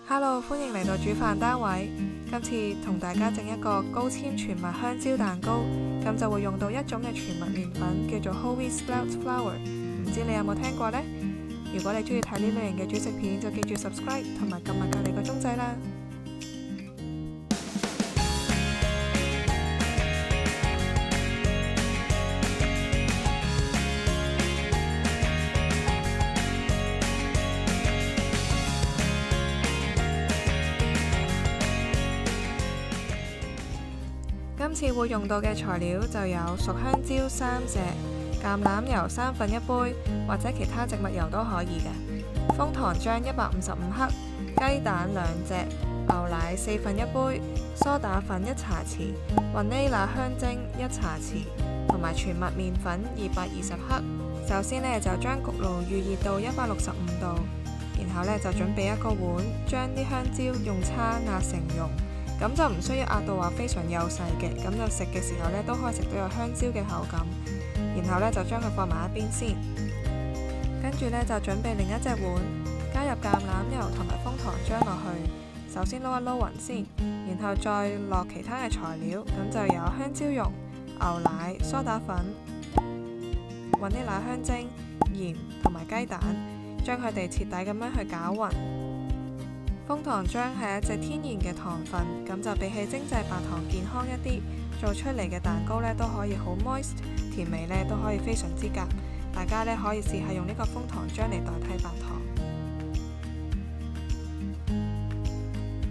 Hello，歡迎嚟到煮飯單位。今次同大家整一個高纖全麥香蕉蛋糕，咁就會用到一種嘅全麥麵粉，叫做 Whole Wheat Spelt Flour。唔知你有冇聽過呢？如果你中意睇呢類型嘅煮食片，就記住 subscribe 同埋撳埋隔離個鐘仔啦。今次會用到嘅材料就有熟香蕉3隻、橄欖油1/3杯，或者其他植物油都可以嘅。楓糖漿155克，雞蛋2隻，牛奶4/1杯，梳打粉1茶匙，雲呢拿香精1茶匙，同埋全麥麵粉220克。首先呢，就將焗爐預熱到165度，然後呢，就準備一個碗，將啲香蕉用叉壓成蓉。咁就唔需要壓到話非常幼細嘅，咁就食嘅時候呢，都可以食到有香蕉嘅口感。然後呢，就將佢放埋一邊先，跟住呢，就準備另一隻碗，加入橄欖油同埋楓糖漿落去，首先撈一撈勻先，然後再落其他嘅材料，咁就有香蕉蓉、牛奶、梳打粉、雲呢拿香精、鹽同埋雞蛋，將佢哋徹底咁樣去攪勻。楓糖漿係一隻天然嘅糖分，咁就比起精製白糖健康一啲，做出嚟嘅蛋糕呢都可以好 moist， 甜味呢都可以非常之夾。大家呢可以試下用呢個楓糖漿嚟代替白糖。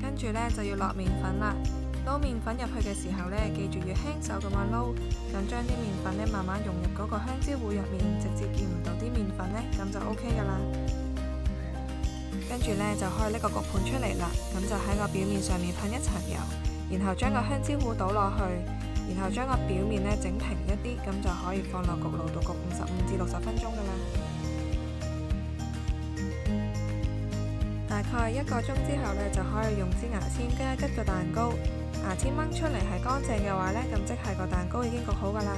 跟住呢就要落麵粉啦，撈麵粉入去嘅時候呢，記住要輕手咁樣撈，咁將啲麵粉呢慢慢融入嗰個香蕉糊入面，直接見唔到啲麵粉呢，咁就 OK 噶啦。跟住呢，就可以拎個焗盤出嚟啦，咁就喺個表面上面噴一層油，然後將個香蕉糊倒落去，然後將個表面呢整平一啲，咁就可以放落焗爐度焗55至60分鐘噶啦。大概1個鐘之後呢，就可以用支牙籤吉一吉個蛋糕，牙籤掹出嚟係乾淨嘅話呢，咁即係個蛋糕已經焗好噶啦，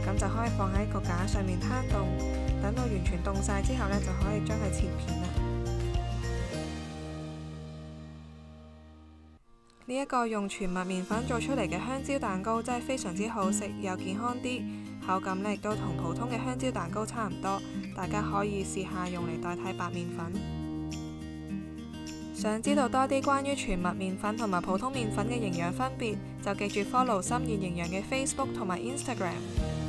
咁就可以放喺個架上面攤凍，等到完全凍晒之後呢，就可以將佢切片啦。呢一個用全麥麵粉做出嚟嘅香蕉蛋糕真係非常之好食，又健康啲，口感呢亦都同普通嘅香蕉蛋糕差唔多，大家可以試下用嚟代替白麵粉。想知道多啲關於全麥麵粉同埋普通麵粉嘅營養分別，就記住 follow 心燕營養嘅 Facebook 同埋 Instagram，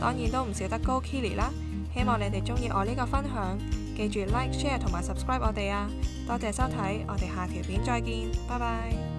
當然都唔少得高 Kili 啦。希望你哋中意我呢個分享，記住 like、share 同埋 subscribe 我哋啊！多謝收睇，我哋下條片再見，拜拜。